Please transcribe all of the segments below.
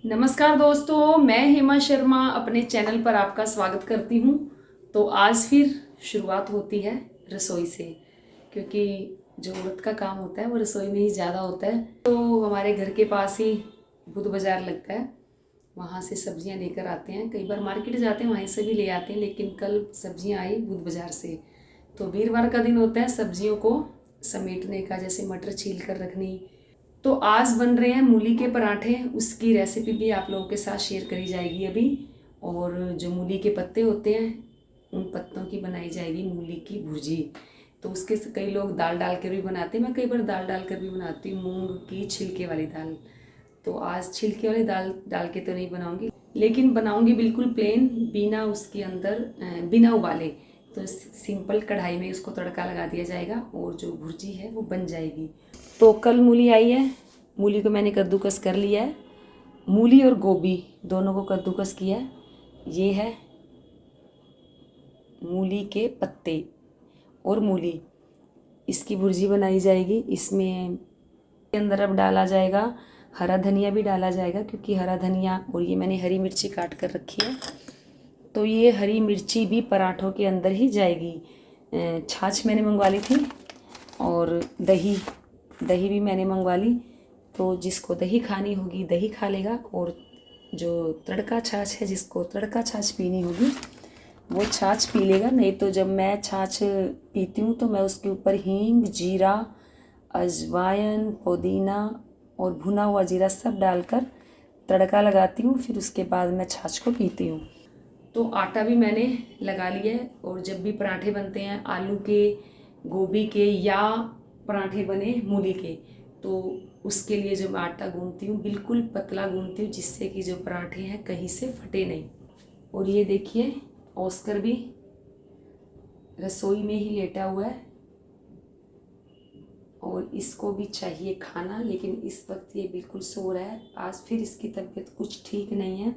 नमस्कार दोस्तों, मैं हेमा शर्मा अपने चैनल पर आपका स्वागत करती हूँ। तो आज फिर शुरुआत होती है रसोई से, क्योंकि जो औरत का काम होता है वो रसोई में ही ज़्यादा होता है। तो हमारे घर के पास ही बुध बाज़ार लगता है, वहाँ से सब्जियाँ लेकर आते हैं। कई बार मार्केट जाते हैं, वहीं से भी ले आते हैं, लेकिन कल सब्जियाँ आई बुध बाज़ार से। तो वीरवार का दिन होता है सब्जियों को समेटने का, जैसे मटर छील कर रखनी। तो आज बन रहे हैं मूली के पराठे, उसकी रेसिपी भी आप लोगों के साथ शेयर करी जाएगी अभी। और जो मूली के पत्ते होते हैं उन पत्तों की बनाई जाएगी मूली की भुर्जी। तो उसके कई लोग दाल डाल कर भी बनाते हैं, मैं कई बार दाल डाल कर भी बनाती हूँ, मूंग की छिलके वाली दाल। तो आज छिलके वाली दाल डाल के तो नहीं बनाऊंगी, लेकिन बनाऊंगी बिल्कुल प्लेन, बिना उसके अंदर बिना उबाले। तो सिंपल कढ़ाई में उसको तड़का लगा दिया जाएगा और जो भुर्जी है वो बन जाएगी। तो कल मूली आई है, मूली को मैंने कद्दूकस कर लिया है। मूली और गोभी दोनों को कद्दूकस किया है। ये है मूली के पत्ते और मूली, इसकी भुर्जी बनाई जाएगी। इसमें के अंदर अब डाला जाएगा हरा धनिया भी डाला जाएगा, क्योंकि हरा धनिया और ये मैंने हरी मिर्ची काट कर रखी है, तो ये हरी मिर्ची भी पराठों के अंदर ही जाएगी। छाछ मैंने मंगवा ली थी और दही दही भी मैंने मंगवा ली। तो जिसको दही खानी होगी दही खा लेगा, और जो तड़का छाछ है, जिसको तड़का छाछ पीनी होगी वो छाछ पी लेगा। नहीं तो जब मैं छाछ पीती हूँ तो मैं उसके ऊपर हींग, जीरा, अजवाइन, पुदीना और भुना हुआ जीरा सब डालकर तड़का लगाती हूँ, फिर उसके बाद मैं छाछ को पीती हूँ। तो आटा भी मैंने लगा लिया है, और जब भी पराठे बनते हैं आलू के, गोभी के, या पराठे बने मूली के, तो उसके लिए जो मैं आटा गूंथती हूँ बिल्कुल पतला गूंथती हूँ, जिससे कि जो पराठे हैं कहीं से फटे नहीं। और ये देखिए ऑस्कर भी रसोई में ही लेटा हुआ है और इसको भी चाहिए खाना, लेकिन इस वक्त ये बिल्कुल सो रहा है। आज फिर इसकी तबीयत कुछ ठीक नहीं है,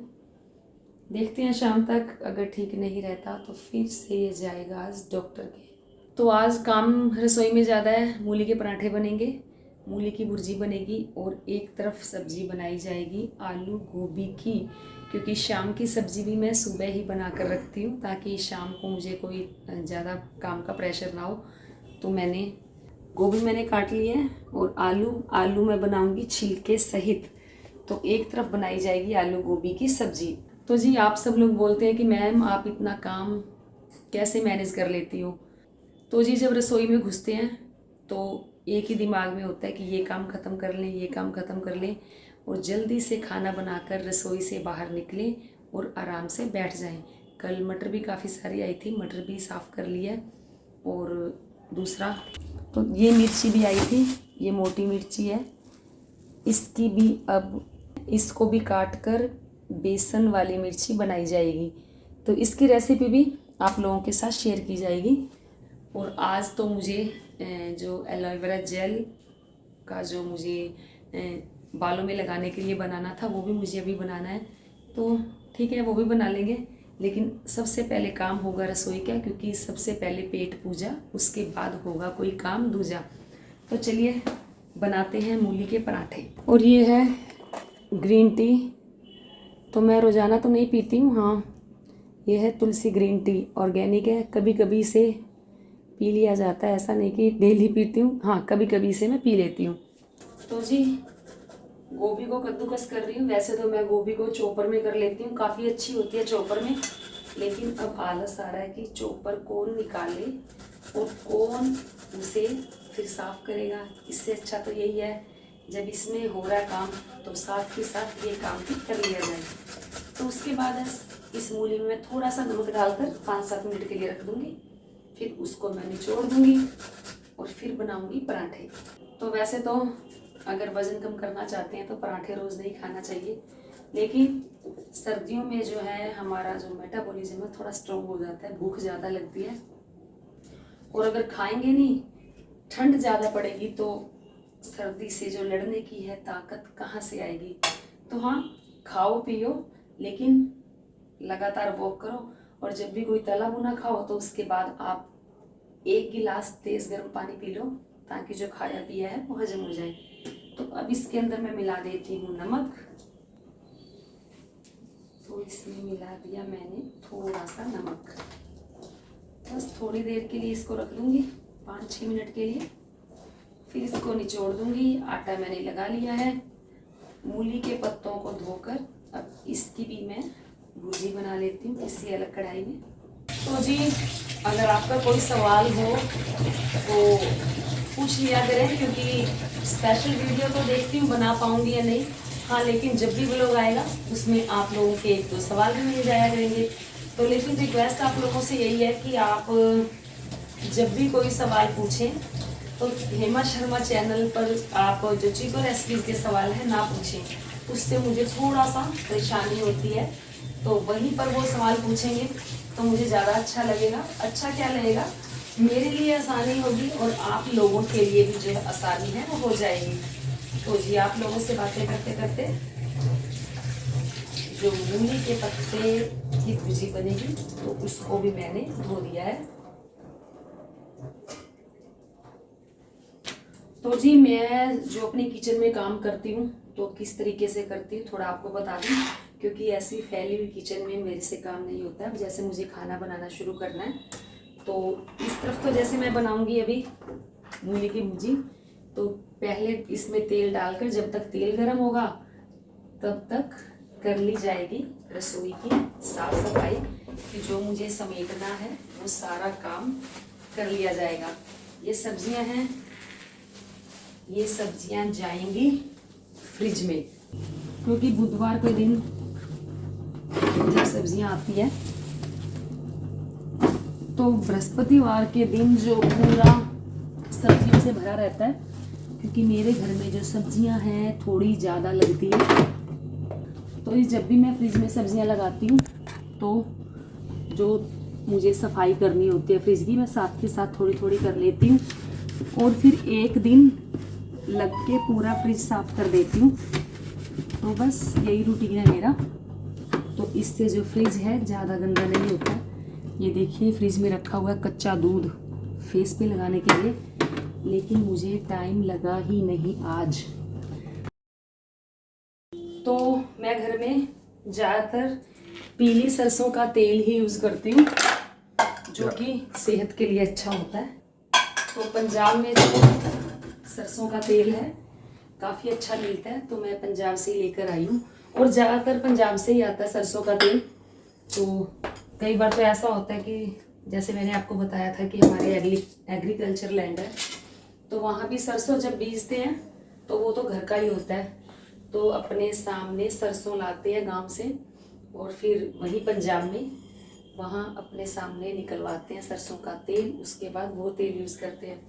देखते हैं शाम तक, अगर ठीक नहीं रहता तो फिर से ये जाएगा आज डॉक्टर के। तो आज काम रसोई में ज़्यादा है। मूली के पराठे बनेंगे, मूली की भुर्जी बनेगी, और एक तरफ सब्जी बनाई जाएगी आलू गोभी की, क्योंकि शाम की सब्जी भी मैं सुबह ही बना कर रखती हूँ, ताकि शाम को मुझे कोई ज़्यादा काम का प्रेशर ना हो। तो गोभी मैंने काट ली है, और आलू मैं बनाऊँगी छिलके सहित। तो एक तरफ बनाई जाएगी आलू गोभी की सब्जी। तो जी आप सब लोग बोलते हैं कि मैम आप इतना काम कैसे मैनेज कर लेती हो। तो जी जब रसोई में घुसते हैं तो एक ही दिमाग में होता है कि ये काम ख़त्म कर लें, ये काम ख़त्म कर लें, और जल्दी से खाना बनाकर रसोई से बाहर निकलें और आराम से बैठ जाएं। कल मटर भी काफ़ी सारी आई थी, मटर भी साफ़ कर लिया। और दूसरा, तो ये मिर्ची भी आई थी, ये मोटी मिर्ची है, इसकी भी अब इसको भी काट कर बेसन वाली मिर्ची बनाई जाएगी। तो इसकी रेसिपी भी आप लोगों के साथ शेयर की जाएगी। और आज तो मुझे जो एलोवेरा जेल का जो मुझे बालों में लगाने के लिए बनाना था, वो भी मुझे अभी बनाना है। तो ठीक है, वो भी बना लेंगे, लेकिन सबसे पहले काम होगा रसोई का, क्योंकि सबसे पहले पेट पूजा, उसके बाद होगा कोई काम दूजा। तो चलिए बनाते हैं मूली के पराठे। और ये है ग्रीन टी, तो मैं रोज़ाना तो नहीं पीती हूँ, हाँ ये है तुलसी ग्रीन टी, ऑर्गेनिक है, कभी कभी इसे पी लिया जाता है, ऐसा नहीं कि डेली पीती हूँ, हाँ कभी कभी इसे मैं पी लेती हूँ। तो जी गोभी को कद्दूकस कर रही हूँ। वैसे तो मैं गोभी को चॉपर में कर लेती हूँ, काफ़ी अच्छी होती है चॉपर में, लेकिन अब आलस आ रहा है कि चॉपर कौन निकाले और कौन उसे फिर साफ करेगा। इससे अच्छा तो यही है जब इसमें हो रहा है काम तो साथ ही साथ ये काम भी कर लिया जाए। तो उसके बाद इस मूली में मैं थोड़ा सा नमक डालकर 5-7 मिनट के लिए रख दूँगी, फिर उसको मैं निचोड़ दूँगी और फिर बनाऊँगी पराठे। तो वैसे तो अगर वज़न कम करना चाहते हैं तो पराठे रोज़ नहीं खाना चाहिए, लेकिन सर्दियों में जो है हमारा जो मेटाबॉलिज्म है थोड़ा स्ट्रॉन्ग हो जाता है, भूख ज़्यादा लगती है, और अगर खाएंगे नहीं, ठंड ज़्यादा पड़ेगी तो सर्दी से जो लड़ने की है ताकत कहाँ से आएगी। तो हाँ खाओ पियो, लेकिन लगातार वॉक करो, और जब भी कोई तला भुना खाओ तो उसके बाद आप 1 गिलास तेज़ गर्म पानी पी लो, ताकि जो खाया पिया है वो हजम हो जाए। तो अब इसके अंदर मैं मिला देती हूँ नमक, तो इसमें मिला दिया मैंने थोड़ा सा नमक। बस थोड़ी देर के लिए इसको रख दूंगी, 5-6 मिनट के लिए, फिर इसको निचोड़ दूंगी। आटा मैंने लगा लिया है। मूली के पत्तों को धोकर अब इसकी भी मैं भुर्जी बना लेती हूँ किसी अलग कढ़ाई में। तो जी अगर आपका कोई सवाल हो तो पूछ लिया करें, क्योंकि स्पेशल वीडियो तो देखती हूँ बना पाऊँगी या नहीं। हाँ, लेकिन जब भी व्लॉग आएगा उसमें आप लोगों के 1-2 सवाल भी मिल जाया करेंगे। तो लेकिन रिक्वेस्ट आप लोगों से यही है कि आप जब भी कोई सवाल पूछें तो हेमा शर्मा चैनल पर आप जो चिको रेसिपीज़ के सवाल हैं ना पूछें, उससे मुझे थोड़ा सा परेशानी होती है। तो वहीं पर वो सवाल पूछेंगे तो मुझे ज़्यादा अच्छा लगेगा। अच्छा क्या लगेगा, मेरे लिए आसानी होगी और आप लोगों के लिए भी जो है आसानी है वो हो जाएगी। तो जी आप लोगों से बातें करते करते जो मूली के पत्ते की भुर्जी बनेगी तो उसको भी मैंने धो दिया है। तो जी मैं जो अपनी किचन में काम करती हूँ तो किस तरीके से करती हूँ थोड़ा आपको बता दूँ, क्योंकि ऐसी फैली हुई किचन में मेरे से काम नहीं होता है। जैसे मुझे खाना बनाना शुरू करना है तो इस तरफ तो जैसे मैं बनाऊंगी अभी मूली की भुर्जी, तो पहले इसमें तेल डालकर जब तक तेल गर्म होगा तब तक कर ली जाएगी रसोई की साफ सफाई, कि जो मुझे समेटना है वो सारा काम कर लिया जाएगा। ये सब्जियां हैं, ये सब्जियां जाएंगी फ्रिज में, क्योंकि बुधवार के दिन जब सब्जियां आती है तो बृहस्पतिवार के दिन जो पूरा सब्जियों से भरा रहता है, क्योंकि मेरे घर में जो सब्जियां हैं थोड़ी ज़्यादा लगती है। तो इस जब भी मैं फ्रिज में सब्जियां लगाती हूँ तो जो मुझे सफाई करनी होती है फ्रिज की, मैं साथ के साथ थोड़ी थोड़ी कर लेती हूँ और फिर एक दिन लग के पूरा फ्रिज साफ कर देती हूँ। तो बस यही रूटीन है मेरा। तो इससे जो फ्रिज है ज़्यादा गंदा नहीं होता। ये देखिए फ्रिज में रखा हुआ है कच्चा दूध फेस पे लगाने के लिए, लेकिन मुझे टाइम लगा ही नहीं आज। तो मैं घर में ज़्यादातर पीली सरसों का तेल ही यूज़ करती हूँ, जो कि सेहत के लिए अच्छा होता है। तो पंजाब में जो सरसों का तेल है काफ़ी अच्छा मिलता है, तो मैं पंजाब से ही लेकर आई हूँ और ज़्यादातर पंजाब से ही आता है सरसों का तेल। तो कई बार तो ऐसा होता है कि जैसे मैंने आपको बताया था कि हमारे एग्रीकल्चर लैंड है, तो वहाँ भी सरसों जब बीजते हैं तो वो तो घर का ही होता है। तो अपने सामने सरसों लाते हैं गांव से और फिर वहीं पंजाब में वहाँ अपने सामने निकलवाते हैं सरसों का तेल, उसके बाद वो तेल यूज़ करते हैं।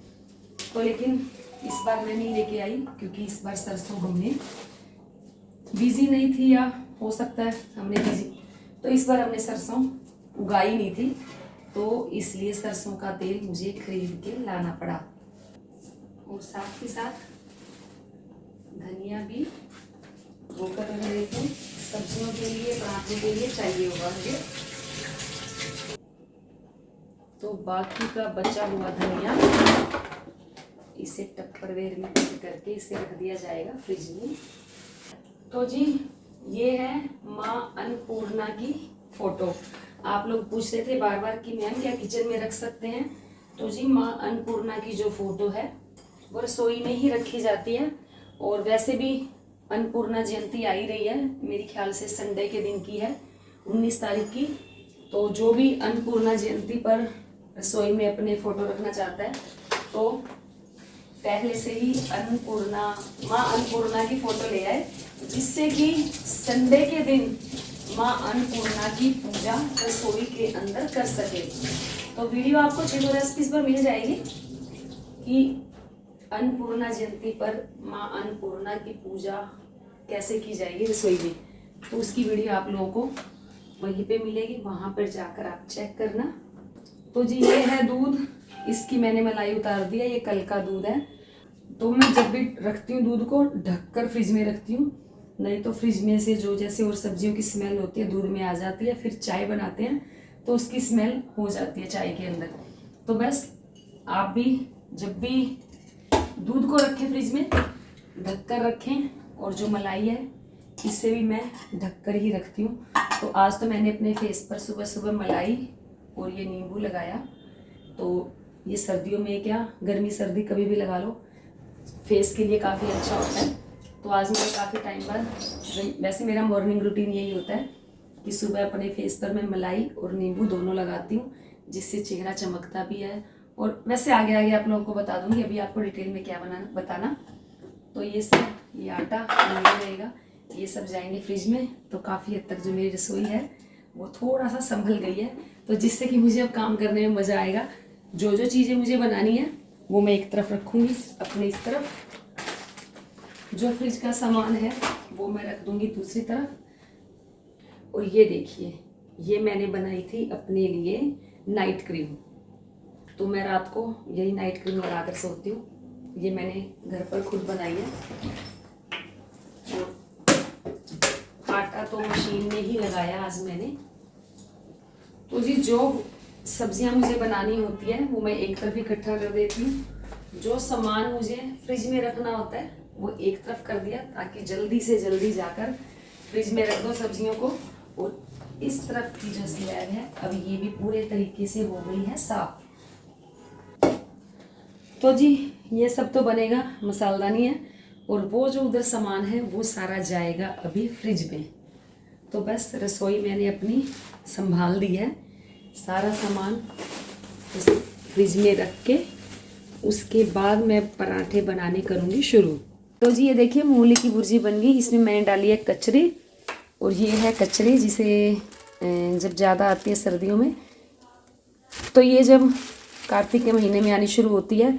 तो लेकिन इस बार मैं नहीं लेके आई, क्योंकि इस बार सरसों हमने बीजी नहीं थी, या हो सकता है हमने बीजी, तो इस बार हमने सरसों उगाई नहीं थी, तो इसलिए सरसों का तेल मुझे खरीद के लाना पड़ा। और साथ ही साथ धनिया भी धोकर रख देते हैं, सब्जियों के लिए पराठों के लिए चाहिए होगा मुझे। तो बाकी का बचा हुआ धनिया इसे टप्परवेयर में पैक करके इसे रख दिया जाएगा फ्रिज में। तो जी ये है माँ अन्नपूर्णा की फोटो। आप लोग पूछ रहे थे बार बार कि मैम क्या किचन में रख सकते हैं, तो जी माँ अन्नपूर्णा की जो फोटो है वो रसोई में ही रखी जाती है। और वैसे भी अन्नपूर्णा जयंती आ ही रही है, मेरे ख्याल से संडे के दिन की है, 19 तारीख की। तो जो भी अन्नपूर्णा जयंती पर रसोई में अपने फोटो रखना चाहता है तो पहले से ही माँ अन्नपूर्णा की फोटो ले आए, जिससे कि संडे के दिन माँ अन्नपूर्णा की पूजा रसोई के अंदर कर सके। तो वीडियो आपको चिको रेसिपीज पर मिल जाएगी कि अन्नपूर्णा जयंती पर माँ अन्नपूर्णा की पूजा कैसे की जाएगी रसोई में, तो उसकी वीडियो आप लोगों को वहीं पे मिलेगी, वहां पर जाकर आप चेक करना। तो जी ये है दूध, इसकी मैंने मलाई उतार दिया, ये कल का दूध है। तो मैं जब भी रखती हूँ दूध को ढककर फ्रिज में रखती हूँ, नहीं तो फ्रिज में से जो जैसे और सब्जियों की स्मेल होती है दूध में आ जाती है, फिर चाय बनाते हैं तो उसकी स्मेल हो जाती है चाय के अंदर। तो बस आप भी जब भी दूध को रखें फ्रिज में ढककर रखें, और जो मलाई है इसे भी मैं ढक कर ही रखती हूँ। तो आज तो मैंने अपने फेस पर सुबह सुबह मलाई और ये नींबू लगाया। तो ये सर्दियों में क्या, गर्मी सर्दी कभी भी लगा लो, फेस के लिए काफ़ी अच्छा होता है। तो आज मैंने काफ़ी टाइम बाद, वैसे मेरा मॉर्निंग रूटीन यही होता है कि सुबह अपने फेस पर मैं मलाई और नींबू दोनों लगाती हूँ, जिससे चेहरा चमकता भी है। और वैसे आगे आगे आप लोगों को बता दूंगी, अभी आपको डिटेल में क्या बताना। तो ये सब, ये आटा नहीं रहेगा, ये सब जाएंगे फ्रिज में। तो काफ़ी हद तक जो मेरी रसोई है वो थोड़ा सा संभल गई है, तो जिससे कि मुझे अब काम करने में मज़ा आएगा। जो जो चीज़ें मुझे बनानी है वो मैं एक तरफ रखूँगी अपने इस तरफ, जो फ्रिज का सामान है वो मैं रख दूँगी दूसरी तरफ। और ये देखिए, ये मैंने बनाई थी अपने लिए नाइट क्रीम। तो मैं रात को यही नाइट क्रीम लगा कर सोती हूँ। ये मैंने घर पर खुद बनाई है। और आटा तो मशीन में ही लगाया आज मैंने। तो जी जो सब्जियां मुझे बनानी होती है वो मैं एक तरफ इकट्ठा कर देती हूँ। जो सामान मुझे फ्रिज में रखना होता है वो एक तरफ कर दिया, ताकि जल्दी से जल्दी जाकर फ्रिज में रख दो सब्जियों को। और इस तरफ की जो स्लैब है अभी ये भी पूरे तरीके से हो गई है साफ। तो जी ये सब तो बनेगा, मसालदानी है। और वो जो उधर सामान है वो सारा जाएगा अभी फ्रिज में। तो बस रसोई मैंने अपनी संभाल दी है, सारा सामान उस फ्रिज में रख के उसके बाद मैं पराठे बनाने करूँगी शुरू। तो जी ये देखिए मूली की भुर्जी बन गई। इसमें मैंने डाली है कचरी, और ये है कचरी जिसे जब ज़्यादा आती है सर्दियों में, तो ये जब कार्तिक के महीने में आनी शुरू होती है,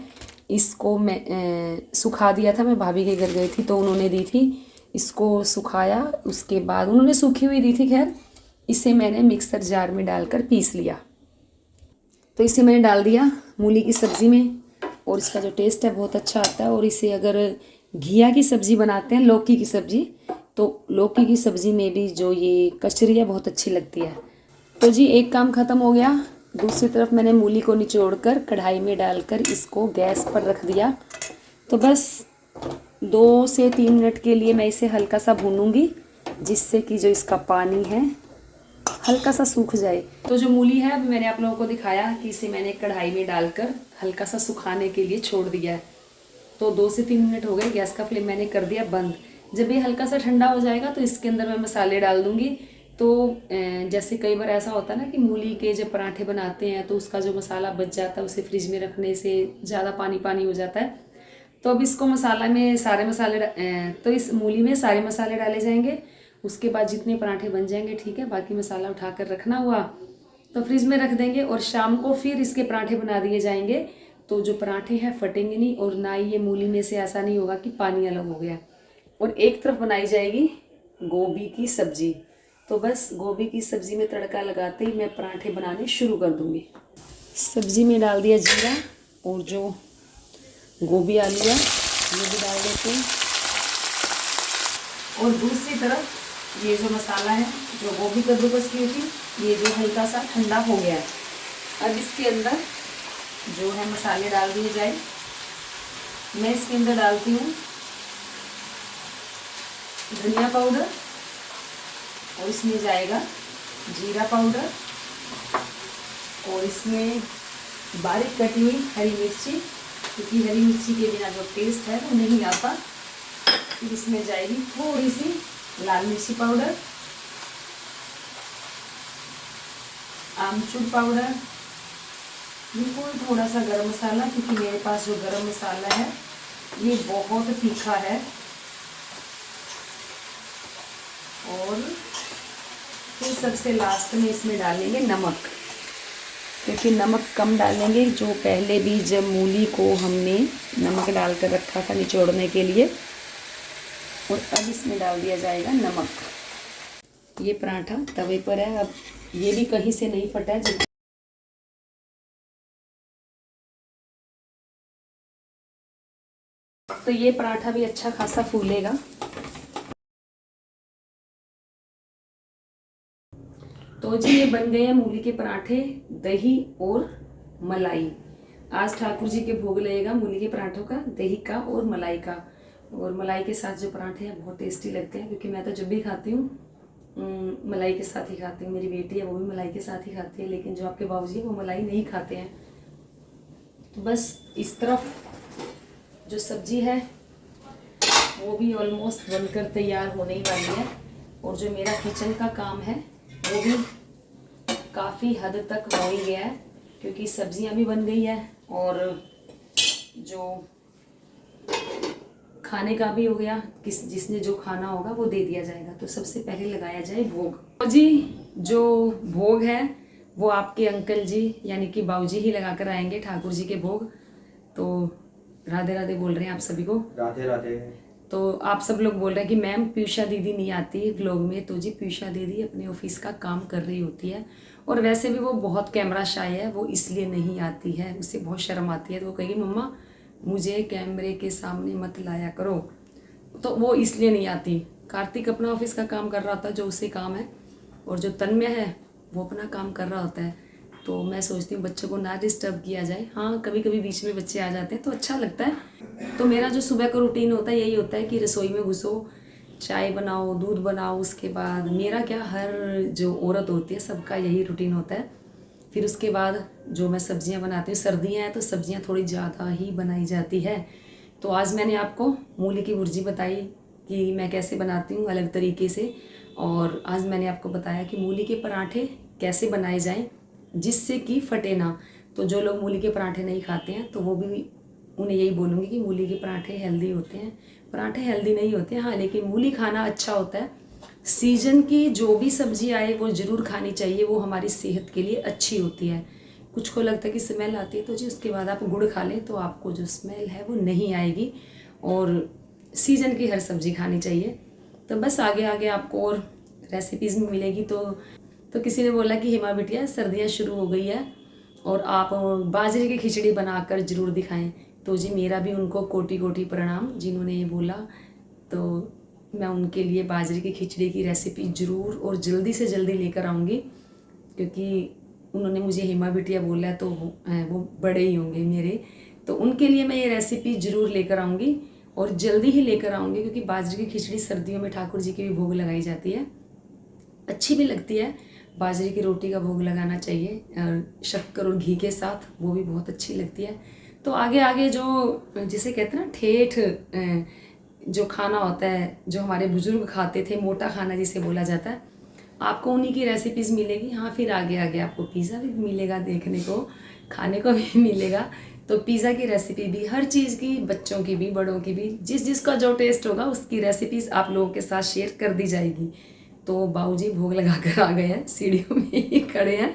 इसको मैं सुखा दिया था। मैं भाभी के घर गई थी तो उन्होंने दी थी, इसको सुखाया, उसके बाद उन्होंने सूखी हुई दी थी। खैर इसे मैंने मिक्सर जार में डालकर पीस लिया। तो इसे मैंने डाल दिया मूली की सब्ज़ी में, और इसका जो टेस्ट है बहुत अच्छा आता है। और इसे अगर घिया की सब्ज़ी बनाते हैं, लौकी की सब्ज़ी, तो लौकी की सब्ज़ी में भी जो ये कचरी है बहुत अच्छी लगती है। तो जी एक काम ख़त्म हो गया। दूसरी तरफ मैंने मूली को निचोड़कर कढ़ाई में डालकर इसको गैस पर रख दिया। तो बस 2 से 3 मिनट के लिए मैं इसे हल्का सा भूनूंगी, जिससे कि जो इसका पानी है हल्का सा सूख जाए। तो जो मूली है अभी मैंने आप लोगों को दिखाया कि इसे मैंने कढ़ाई में डालकर हल्का सा सुखाने के लिए छोड़ दिया है। तो 2 से 3 मिनट हो गए, गैस का फ्लेम मैंने कर दिया बंद। जब ये हल्का सा ठंडा हो जाएगा तो इसके अंदर मैं मसाले डाल दूँगी। तो जैसे कई बार ऐसा होता है ना कि मूली के जब पराठे बनाते हैं तो उसका जो मसाला बच जाता है, उसे फ्रिज में रखने से ज़्यादा पानी पानी हो जाता है। तो अब इसको मसाला में सारे मसाले तो इस मूली में सारे मसाले डाले जाएंगे। उसके बाद जितने पराठे बन जाएंगे ठीक है, बाकी मसाला उठा कर रखना हुआ तो फ्रिज में रख देंगे। और शाम को फिर इसके पराठे बना दिए जाएंगे। तो जो पराठे हैं फटेंगे नहीं, और ना ही ये मूली में से ऐसा नहीं होगा कि पानी अलग हो गया। और एक तरफ बनाई जाएगी गोभी की सब्जी। तो बस गोभी की सब्ज़ी में तड़का लगाते ही मैं पराठे बनाने शुरू कर दूँगी। सब्ज़ी में डाल दिया जीरा, और जो गोभी आलू है ये भी डाल देते हैं। और दूसरी तरफ ये जो मसाला है, जो गोभी कद्दूकस की थी, ये जो हल्का सा ठंडा हो गया है। अब इसके अंदर जो है मसाले डाल दिए जाए। मैं इसके अंदर डालती हूँ धनिया पाउडर, और इसमें जाएगा जीरा पाउडर, और इसमें बारीक कटी हुई हरी मिर्ची, क्योंकि हरी मिर्ची के बिना जो टेस्ट है वो नहीं आता। फिर इसमें जाएगी थोड़ी सी लाल मिर्ची पाउडर, आमचूर पाउडर, बिल्कुल थोड़ा सा गरम मसाला, क्योंकि मेरे पास जो गरम मसाला है ये बहुत तीखा है। और फिर सबसे लास्ट में इसमें डालेंगे नमक, क्योंकि नमक कम डालेंगे। जो पहले भी जब मूली को हमने नमक डालकर रखा था निचोड़ने के लिए, और अब इसमें डाल दिया जाएगा नमक। ये पराठा तवे पर है, अब ये भी कहीं से नहीं फटा है। तो ये पराठा भी अच्छा खासा फूलेगा। तो जी ये बन गए हैं मूली के पराठे, दही और मलाई। आज ठाकुर जी के भोग लगेगा मूली के पराठों का, दही का और मलाई का। और मलाई के साथ जो पराठे हैं बहुत टेस्टी लगते हैं, क्योंकि मैं तो जब भी खाती हूँ मलाई के साथ ही खाती हूँ। मेरी बेटी है वो भी मलाई के साथ ही खाती है, लेकिन जो आपके बाबूजी है वो मलाई नहीं खाते हैं। तो बस इस तरफ जो सब्जी है वो भी ऑलमोस्ट बनकर तैयार होने ही वाली है, और जो मेरा किचन का काम है वो भी काफ़ी हद तक हो ही गया है, क्योंकि सब्जियां भी बन गई है और जो खाने का भी हो गया। जिसने जो खाना होगा वो दे दिया जाएगा। तो सबसे पहले लगाया जाए भोग। तो जी जो भोग है वो आपके अंकल जी यानी कि बाबूजी ही लगा कर आएंगे, ठाकुर जी के भोग। तो राधे राधे बोल रहे हैं आप सभी को। राधे राधे। तो आप सब लोग बोल रहे हैं कि मैम पीयूषा दीदी नहीं आती व्लॉग में। तो जी पीयूषा दीदी अपने ऑफिस का काम कर रही होती है, और वैसे भी वो बहुत कैमरा शाय है, वो इसलिए नहीं आती है, उसे बहुत शर्म आती है। तो वो कहेगी मम्मा मुझे कैमरे के सामने मत लाया करो, तो वो इसलिए नहीं आती। कार्तिक अपना ऑफिस का काम कर रहा होता है जो उसे काम है, और जो तन्मय है वो अपना काम कर रहा होता है। तो मैं सोचती हूँ बच्चों को ना डिस्टर्ब किया जाए। हाँ कभी कभी बीच में बच्चे आ जाते हैं तो अच्छा लगता है। तो मेरा जो सुबह का रूटीन होता है यही होता है कि रसोई में घुसो, चाय बनाओ, दूध बनाओ। उसके बाद मेरा क्या, हर जो औरत होती है सबका यही रूटीन होता है। फिर उसके बाद जो मैं सब्जियां बनाती हूँ, सर्दियाँ हैं तो सब्जियां थोड़ी ज़्यादा ही बनाई जाती है। तो आज मैंने आपको मूली की भुर्जी बताई कि मैं कैसे बनाती हूँ अलग तरीके से, और आज मैंने आपको बताया कि मूली के पराठे कैसे बनाए जाएं जिससे कि फटे ना। तो जो लोग मूली के पराठे नहीं खाते हैं तो वो भी उन्हें यही बोलूँगी कि मूली के पराठे हेल्दी होते हैं। पराठे हेल्दी नहीं होते हैं हाँ, लेकिन मूली खाना अच्छा होता है। सीजन की जो भी सब्जी आए वो ज़रूर खानी चाहिए, वो हमारी सेहत के लिए अच्छी होती है। कुछ को लगता है कि स्मेल आती है, तो जी उसके बाद आप गुड़ खा लें तो आपको जो स्मेल है वो नहीं आएगी, और सीजन की हर सब्जी खानी चाहिए। तो बस आगे आगे आपको और रेसिपीज़ में मिलेगी। तो किसी ने बोला कि हिमा बिटिया सर्दियाँ शुरू हो गई है और आप बाजरे की खिचड़ी बनाकर ज़रूर दिखाएं। तो जी मेरा भी उनको कोटि कोटि प्रणाम जिन्होंने ये बोला। तो मैं उनके लिए बाजरे की खिचड़ी की रेसिपी ज़रूर और जल्दी से जल्दी लेकर आऊँगी, क्योंकि उन्होंने मुझे हिमा बिटिया बोला है तो वो बड़े ही होंगे मेरे। तो उनके लिए मैं ये रेसिपी ज़रूर लेकर आऊँगी और जल्दी ही लेकर आऊँगी, क्योंकि बाजरे की खिचड़ी सर्दियों में ठाकुर जी की भी भोग लगाई जाती है, अच्छी भी लगती है। बाजरे की रोटी का भोग लगाना चाहिए शक्कर और घी के साथ, वो भी बहुत अच्छी लगती है। तो आगे आगे जो जिसे कहते हैं ना ठेठ जो खाना होता है जो हमारे बुजुर्ग खाते थे, मोटा खाना जिसे बोला जाता है, आपको उन्हीं की रेसिपीज़ मिलेगी। हाँ फिर आगे आगे आपको पिज़्ज़ा भी मिलेगा, देखने को खाने को भी मिलेगा। तो पिज़्ज़ा की रेसिपी भी, हर चीज़ की, बच्चों की भी बड़ों की भी, जिस जिसका जो टेस्ट होगा उसकी रेसिपीज़ आप लोगों के साथ शेयर कर दी जाएगी। तो बाबूजी भोग लगा कर आ गए हैं, सीढ़ियों में ही खड़े हैं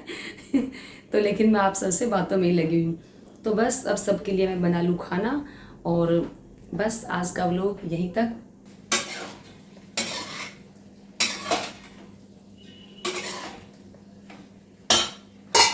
तो लेकिन मैं आप सबसे बातों में ही लगी हुई हूँ। तो बस अब सबके लिए मैं बना लूँ खाना, और बस आज का व्लॉग यहीं तक।